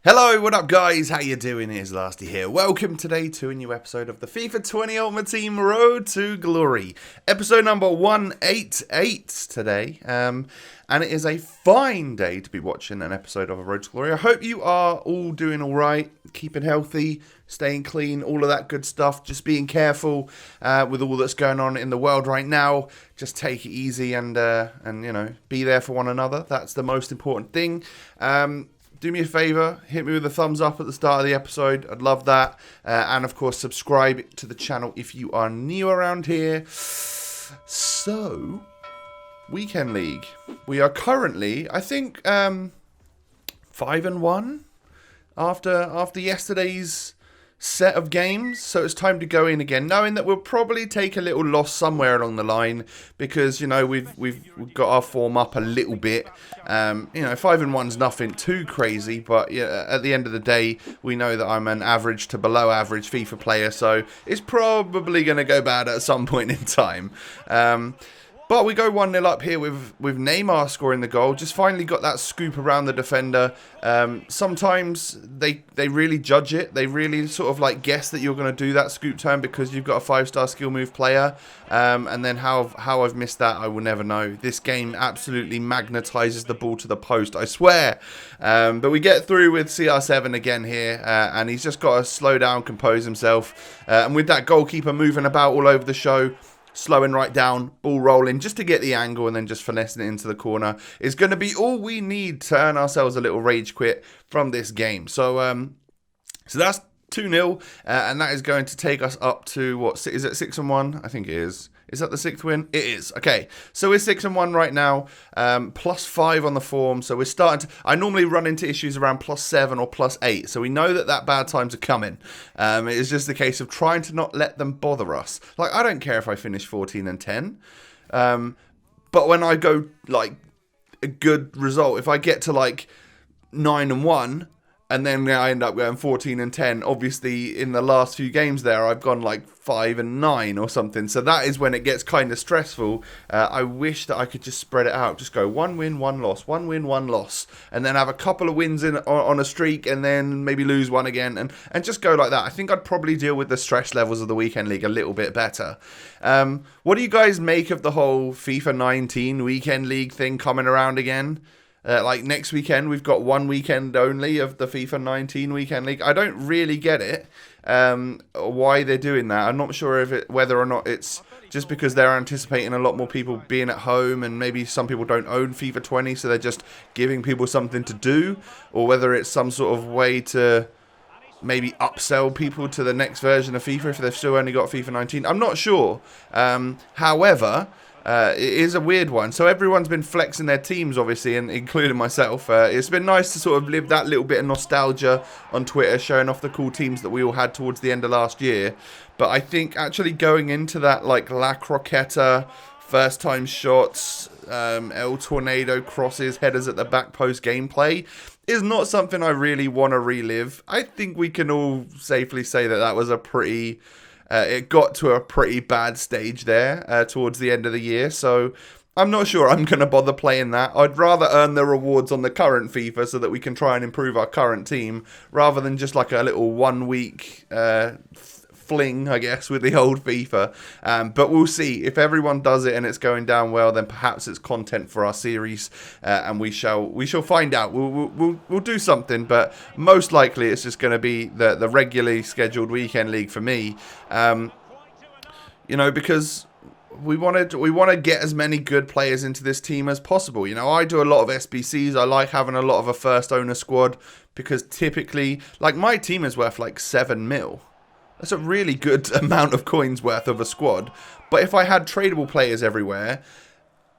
Hello, what up guys? How you doing? Here's Lasty here. Welcome today to a new episode of the FIFA 20 Ultimate Team Road to Glory. Episode number 188 today. And it is a fine day to be watching an episode of a Road to Glory. I hope you are all doing alright, keeping healthy, staying clean, all of that good stuff. Just being careful with all that's going on in the world right now. Just take it easy and you know, be there for one another. That's the most important thing. Do me a favour, hit me with a thumbs up at the start of the episode. I'd love that. And of course, subscribe to the channel if you are new around here. So, Weekend League. We are currently, I think, 5-1 after yesterday's set of games, so it's time to go in again, knowing that we'll probably take a little loss somewhere along the line because, you know, we've got our form up a little bit. You know, 5-1's nothing too crazy, but yeah, at the end of the day, we know that I'm an average to below average FIFA player, so it's probably going to go bad at some point in time. But we go 1-0 up here with Neymar scoring the goal. Just finally got that scoop around the defender. Sometimes they really judge it. They really sort of like guess that you're going to do that scoop turn because you've got a 5-star skill move player. And then how I've missed that, I will never know. This game absolutely magnetizes the ball to the post, I swear. But we get through with CR7 again here. And he's just got to slow down, compose himself. And with that goalkeeper moving about all over the show, slowing right down, ball rolling, just to get the angle and then just finessing it into the corner is going to be all we need to earn ourselves a little rage quit from this game. So that's 2-0, and that is going to take us up to, what, is it 6-1? I think it is. Is that the 6th win? It is. Okay, so we're 6-1 right now, +5 on the form. So we're starting to, I normally run into issues around +7 or +8. So we know that bad times are coming. It is just a case of trying to not let them bother us. Like, I don't care if I finish 14-10. But when I go, like, a good result, if I get to, like, 9-1, and then I end up going 14-10. Obviously, in the last few games there, I've gone like 5-9 or something. So that is when it gets kind of stressful. I wish that I could just spread it out. Just go 1 win, 1 loss, 1 win, 1 loss. And then have a couple of wins on a streak and then maybe lose one again. And just go like that. I think I'd probably deal with the stress levels of the Weekend League a little bit better. What do you guys make of the whole FIFA 19 Weekend League thing coming around again? Like next weekend, we've got one weekend only of the FIFA 19 Weekend League. I don't really get it, why they're doing that. I'm not sure whether or not it's just because they're anticipating a lot more people being at home and maybe some people don't own FIFA 20, so they're just giving people something to do, or whether it's some sort of way to maybe upsell people to the next version of FIFA if they've still only got FIFA 19. I'm not sure. However, it is a weird one. So everyone's been flexing their teams, obviously, and including myself. It's been nice to sort of live that little bit of nostalgia on Twitter, showing off the cool teams that we all had towards the end of last year. But I think actually going into that, like, La Croqueta, first time shots, El Tornado crosses, headers at the back post gameplay is not something I really want to relive. I think we can all safely say that was a pretty... it got to a pretty bad stage there towards the end of the year, so I'm not sure I'm going to bother playing that. I'd rather earn the rewards on the current FIFA so that we can try and improve our current team, rather than just like a little 1 week fling, I guess, with the old FIFA. But we'll see. If everyone does it and it's going down well, then perhaps it's content for our series, and we shall find out. We'll do something, but most likely it's just going to be the regularly scheduled Weekend League for me. You know, because we want to get as many good players into this team as possible. You know, I do a lot of SBCs. I like having a lot of a first owner squad because typically, like, my team is worth like 7 mil. That's a really good amount of coins worth of a squad. But if I had tradable players everywhere,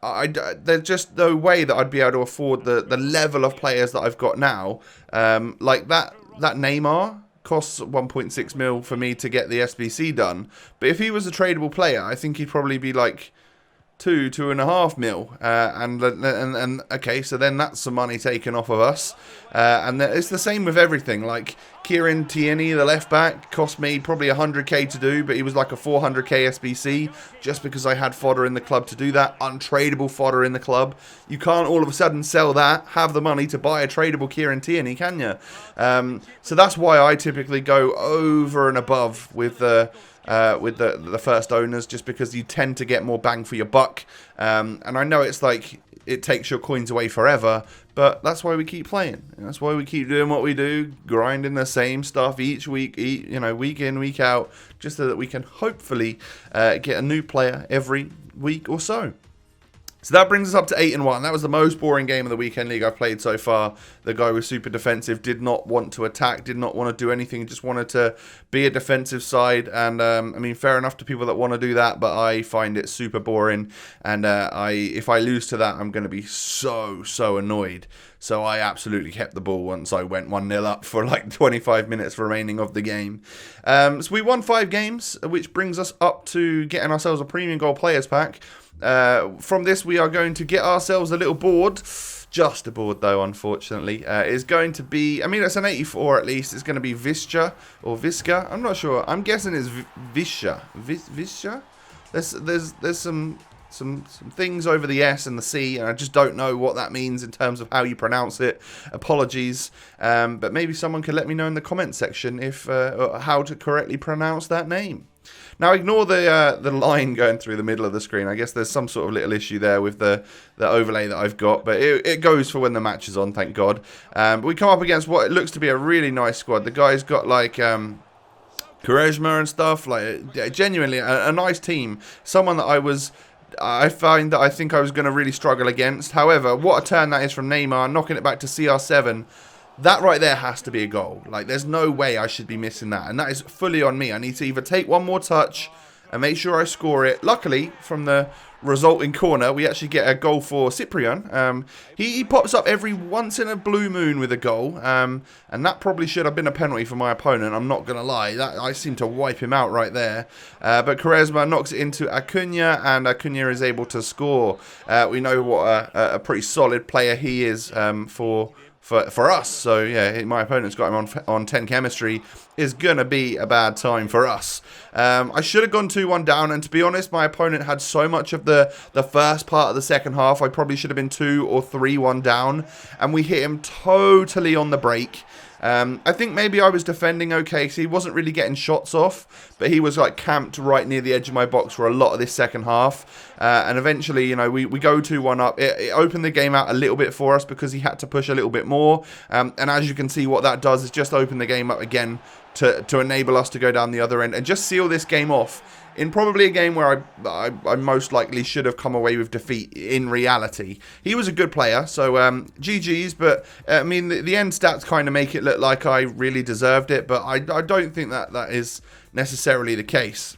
there's just no way that I'd be able to afford the level of players that I've got now. Like that Neymar costs 1.6 mil for me to get the SBC done. But if he was a tradable player, I think he'd probably be like 2.5 mil. And okay, so then that's some money taken off of us. And it's the same with everything. Like Kieran Tierney, the left back, cost me probably 100k to do, but he was like a 400k SBC just because I had fodder in the club to do that. Untradeable fodder in the club. You can't all of a sudden sell that, have the money to buy a tradable Kieran Tierney, can you? So that's why I typically go over and above with the first owners, just because you tend to get more bang for your buck. And I know it's like it takes your coins away forever, but that's why we keep playing. And that's why we keep doing what we do, grinding the same stuff each week, week in, week out, just so that we can hopefully get a new player every week or so. So that brings us up to 8-1. That was the most boring game of the weekend league I've played so far. The guy was super defensive, did not want to attack, did not want to do anything, just wanted to be a defensive side. And I mean, fair enough to people that want to do that, but I find it super boring. And if I lose to that, I'm going to be so annoyed. So I absolutely kept the ball once I went 1-0 up for like 25 minutes remaining of the game. So we won 5 games, which brings us up to getting ourselves a premium goal players pack. From this, we are going to get ourselves a little board. Just a board, though, unfortunately. It's going to be, I mean, it's an 84 at least. It's going to be Visca or Visca. I'm not sure. I'm guessing it's Visca. Visca? There's some things over the S and the C, and I just don't know what that means in terms of how you pronounce it. Apologies. But maybe someone could let me know in the comment section if how to correctly pronounce that name. Now, ignore the line going through the middle of the screen. I guess there's some sort of little issue there with the overlay that I've got, but it goes for when the match is on, thank God. But we come up against what it looks to be a really nice squad. The guy's got like charisma and stuff, like genuinely a nice team. Someone that I find that I think I was going to really struggle against. However, what a turn that is from Neymar, knocking it back to CR7. That right there has to be a goal. Like, there's no way I should be missing that. And that is fully on me. I need to either take one more touch and make sure I score it. Luckily, from the resulting corner, we actually get a goal for Cyprian. He pops up every once in a blue moon with a goal. And that probably should have been a penalty for my opponent. I'm not going to lie. I seem to wipe him out right there. But Quaresma knocks it into Acuna, and Acuna is able to score. We know what a pretty solid player he is for us. So yeah, my opponent's got him on 10 chemistry. Is gonna be a bad time for us. I should have gone 2-1 down, and to be honest, my opponent had so much of the first part of the second half. I probably should have been 2 or 3-1 down, and we hit him totally on the break. I think maybe I was defending okay, so he wasn't really getting shots off, but he was like camped right near the edge of my box for a lot of this second half. And eventually, you know, we go 2-1 up. It opened the game out a little bit for us because he had to push a little bit more. And as you can see, what that does is just open the game up again to enable us to go down the other end and just seal this game off in probably a game where I most likely should have come away with defeat in reality. He was a good player, so GG's, but I mean, the end stats kind of make it look like I really deserved it, but I don't think that is necessarily the case.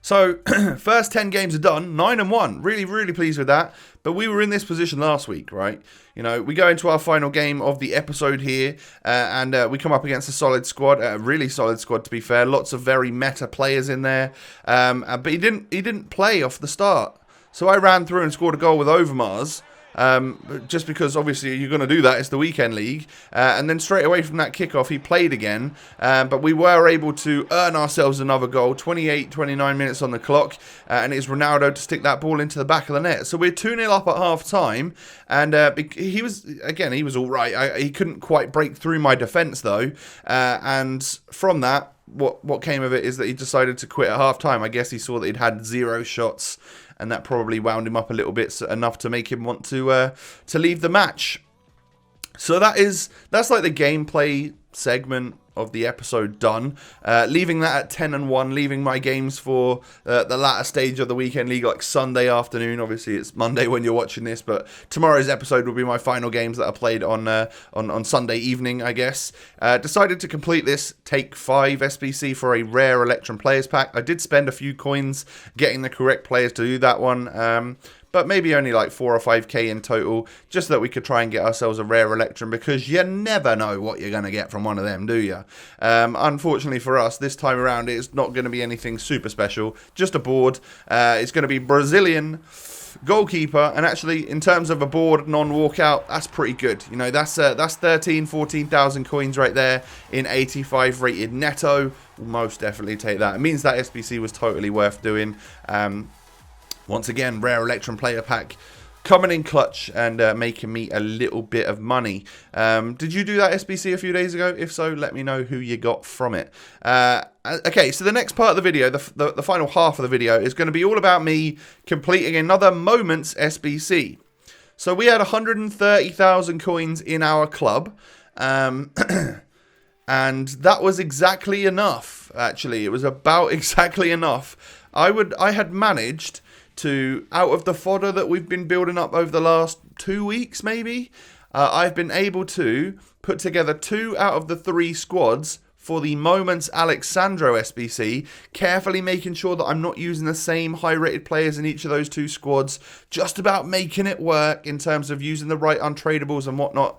So, first 10 games are done, 9-1. Really, really pleased with that. But we were in this position last week, right? You know, we go into our final game of the episode here, and we come up against a solid squad, a really solid squad to be fair. Lots of very meta players in there, but he didn't play off the start. So I ran through and scored a goal with Overmars. Just because obviously you're going to do that, it's the weekend league, and then straight away from that kickoff he played again, but we were able to earn ourselves another goal. 29 minutes on the clock, and it's Ronaldo to stick that ball into the back of the net. So we're 2-0 up at half time, and he was all right. He couldn't quite break through my defence though, and from that, what came of it is that he decided to quit at half time. I guess he saw that he'd had 0 shots, and that probably wound him up a little bit, enough to make him want to leave the match. So that's like the gameplay segment of the episode done. Leaving that at 10-1, leaving my games for the latter stage of the weekend league, like Sunday afternoon. Obviously, it's Monday when you're watching this, but tomorrow's episode will be my final games that I played on Sunday evening, I guess. Decided to complete this take 5 SBC for a rare Electrum Players Pack. I did spend a few coins getting the correct players to do that one. But maybe only like 4 or 5k in total, just so that we could try and get ourselves a rare Electrum, because you never know what you're going to get from one of them, do you? Unfortunately for us, this time around, it's not going to be anything super special, just a board. It's going to be Brazilian off, goalkeeper, and actually in terms of a board non-walkout, that's pretty good. You know, that's 14,000 coins right there in 85 rated netto. We'll most definitely take that. It means that SBC was totally worth doing. Once again, rare Electrum player pack coming in clutch and making me a little bit of money. Did you do that SBC a few days ago? If so, let me know who you got from it. Okay, so the next part of the video, the final half of the video, is going to be all about me completing another Moments SBC. So we had 130,000 coins in our club, and that was exactly enough, actually. It was about exactly enough. I had managed to, out of the fodder that we've been building up over the last 2 weeks, maybe, I've been able to put together 2 out of the 3 squads for the Moments Sandro SBC, carefully making sure that I'm not using the same high-rated players in each of those 2 squads, just about making it work in terms of using the right untradables and whatnot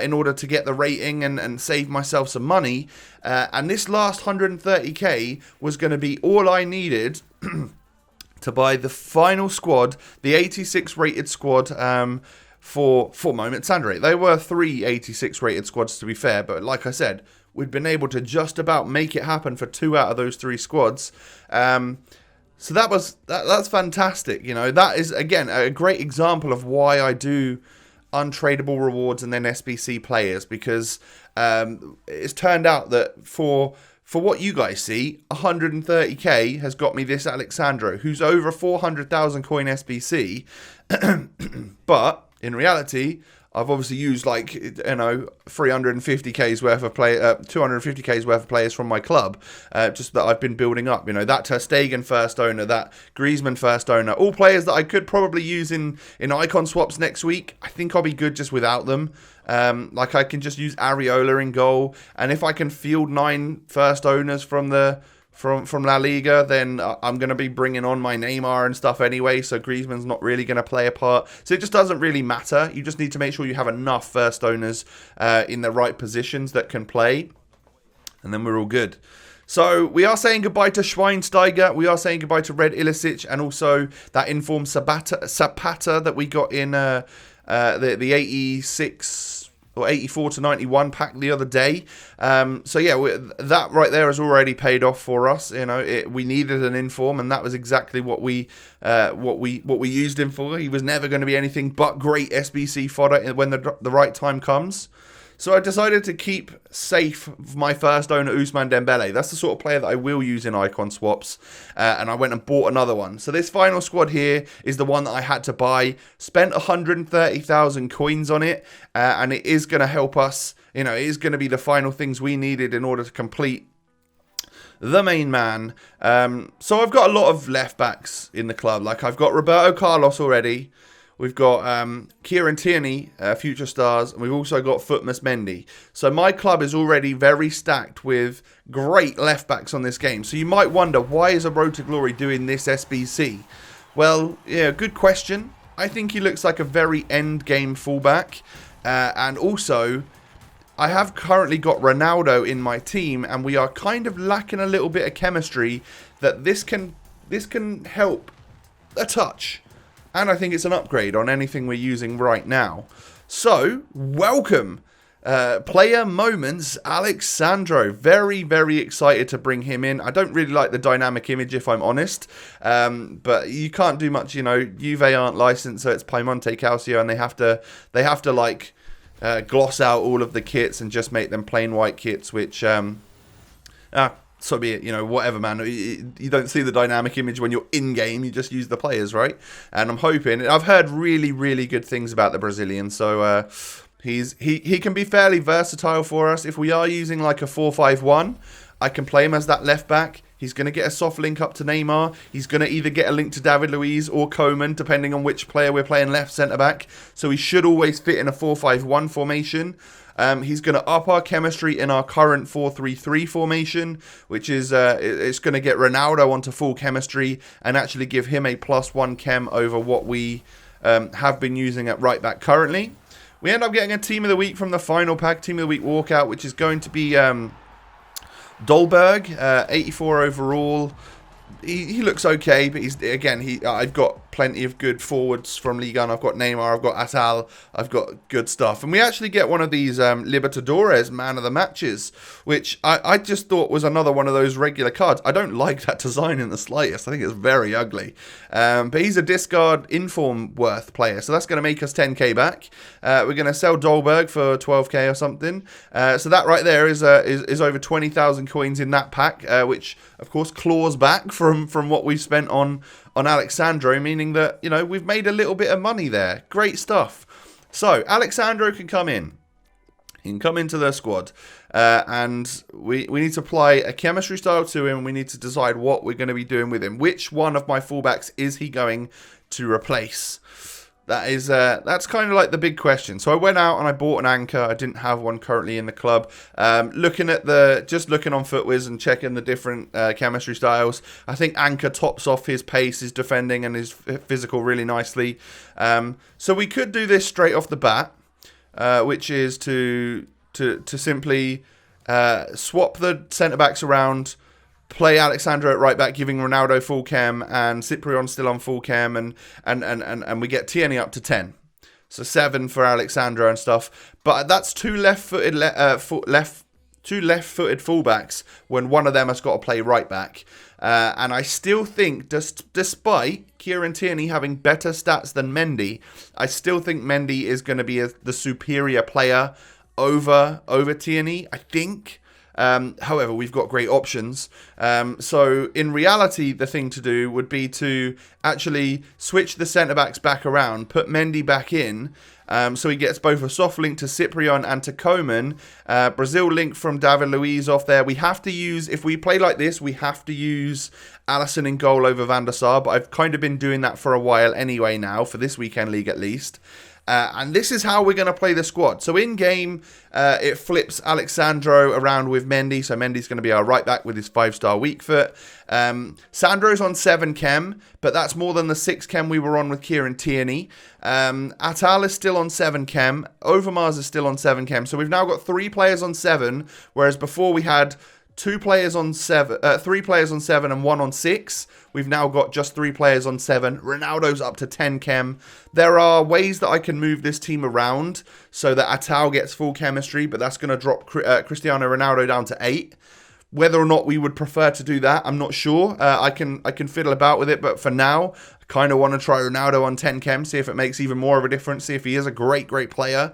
in order to get the rating and save myself some money. And this last 130k was going to be all I needed to buy the final squad, the 86 rated squad for Moment Sandro. They were 3 86 rated squads, to be fair, but like I said, we'd been able to just about make it happen for 2 out of those 3 squads. So that's fantastic. You know, that is, again, a great example of why I do untradable rewards and then SBC players, because it's turned out that for what you guys see, 130k has got me this Sandro, who's over 400,000 coin SBC. But in reality, I've obviously used, like, you know, 350k's worth of 250k's worth of players from my club, just that I've been building up. You know, that Ter Stegen first owner, that Griezmann first owner, all players that I could probably use in icon swaps next week. I think I'll be good just without them. Like, I can just use Areola in goal, and if I can field 9 first owners from La Liga, then I'm going to be bringing on my Neymar and stuff anyway, so Griezmann's not really going to play a part. So it just doesn't really matter. You just need to make sure you have enough first owners in the right positions that can play, and then we're all good. So we are saying goodbye to Schweinsteiger, we are saying goodbye to Red Ilicic, and also that informed Zapata that we got in the 86 or 84 to 91 pack the other day. So yeah, that right there has already paid off for us. You know, we needed an inform, and that was exactly what we used him for. He was never going to be anything but great SBC fodder when the right time comes. So I decided to keep safe my first owner, Ousmane Dembele. That's the sort of player that I will use in icon swaps. And I went and bought another one. So this final squad here is the one that I had to buy. Spent 130,000 coins on it. And it is going to help us. You know, it is going to be the final things we needed in order to complete the main man. So I've got a lot of left backs in the club. Like, I've got Roberto Carlos already. We've got Kieran Tierney, future stars, and we've also got Footmas Mendy. So my club is already very stacked with great left backs on this game. So you might wonder, why is a Road to Glory doing this SBC? Well, yeah, good question. I think he looks like a very end game fullback, and also I have currently got Ronaldo in my team, and we are kind of lacking a little bit of chemistry that this can help a touch. And I think it's an upgrade on anything we're using right now. So, welcome, Player Moments Sandro. Very, very excited to bring him in. I don't really like the dynamic image, if I'm honest. But you can't do much, you know. Juve aren't licensed, so it's Piemonte Calcio, and they have to like gloss out all of the kits and just make them plain white kits, which so be it, you know, whatever, man. You don't see the dynamic image when you're in-game. You just use the players, right? And I'm hoping... I've heard really, really good things about the Brazilian. So he can be fairly versatile for us. If we are using like a 4-5-1, I can play him as that left back. He's going to get a soft link up to Neymar. He's going to either get a link to David Luiz or Koeman, depending on which player we're playing left centre-back. So he should always fit in a 4-5-1 formation. He's going to up our chemistry in our current 4-3-3 formation, which is it's going to get Ronaldo onto full chemistry and actually give him a +1 chem over what we have been using at right back currently. We end up getting a Team of the Week from the final pack, Team of the Week walkout, which is going to be Dolberg, 84 overall. he looks okay, but I've got plenty of good forwards from Ligue 1. I've got Neymar, I've got Atal, I've got good stuff. And we actually get one of these Libertadores Man of the Matches, which I just thought was another one of those regular cards. I don't like that design in the slightest. I think it's very ugly. But he's a discard inform worth player, so that's going to make us 10k back. We're going to sell Dolberg for 12k or something. So that right there is over 20,000 coins in that pack, which of course claws back from what we've spent on Alexandro, meaning that, you know, we've made a little bit of money there. Great stuff. So Alexandro can come in. He can come into the squad, and we need to apply a chemistry style to him. We need to decide what we're going to be doing with him. Which one of my fullbacks is he going to replace? That's kind of like the big question. So I went out and I bought an anchor. I didn't have one currently in the club. Looking on FootWiz and checking the different chemistry styles, I think anchor tops off his pace, his defending, and his physical really nicely. So we could do this straight off the bat, which is to simply swap the centre backs around. Play Alexandro at right back, giving Ronaldo full chem and Cyprian still on full chem, and we get Tierney up to 10. So 7 for Alexandro and stuff. But that's two left-footed fullbacks when one of them has got to play right back. And I still think, despite Kieran Tierney having better stats than Mendy, I still think Mendy is going to be the superior player over Tierney, I think. However, we've got great options. So in reality, the thing to do would be to actually switch the centre-backs back around, put Mendy back in, so he gets both a soft link to Cyprian and to Coman. Brazil link from David Luiz off there. We have to use, if we play like this, we have to use Alisson in goal over Van der Sar, but I've kind of been doing that for a while anyway now, for this weekend league at least. And this is how we're going to play the squad. So in game, it flips Alexandro around with Mendy. So Mendy's going to be our right back with his 5-star weak foot. Sandro's on 7 chem, but that's more than the 6 chem we were on with Kieran Tierney. Atal is still on 7 chem. Overmars is still on 7 chem. So we've now got 3 players on 7, whereas before we had 3 players on 7 and 1 on 6. We've now got just 3 players on 7. Ronaldo's up to 10 chem. There are ways that I can move this team around so that Atal gets full chemistry, but that's going to drop Cristiano Ronaldo down to 8. Whether or not we would prefer to do that, I'm not sure. I can fiddle about with it, but for now, I kind of want to try Ronaldo on 10 chem, see if it makes even more of a difference, see if he is a great player,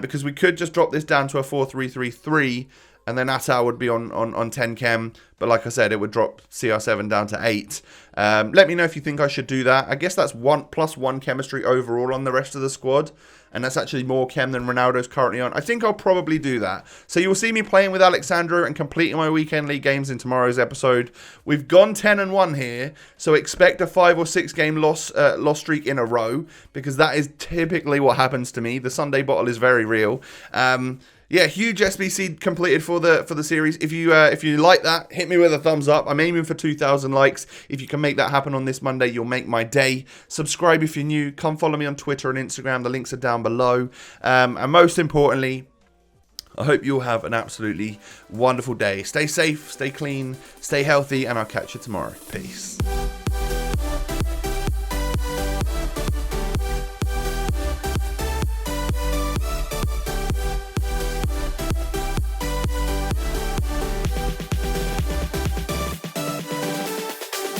because we could just drop this down to a 4-3-3-3, and then Atal would be on 10 chem. But like I said, it would drop CR7 down to 8. Let me know if you think I should do that. I guess that's +1 chemistry overall on the rest of the squad. And that's actually more chem than Ronaldo's currently on. I think I'll probably do that. So you'll see me playing with Alexandro and completing my weekend league games in tomorrow's episode. We've gone 10-1 here. So expect a 5 or 6 game loss streak in a row. Because that is typically what happens to me. The Sunday bottle is very real. Yeah, huge SBC completed for the series. If you like that, hit me with a thumbs up. I'm aiming for 2,000 likes. If you can make that happen on this Monday, you'll make my day. Subscribe if you're new. Come follow me on Twitter and Instagram. The links are down below. And most importantly, I hope you'll have an absolutely wonderful day. Stay safe, stay clean, stay healthy, and I'll catch you tomorrow. Peace.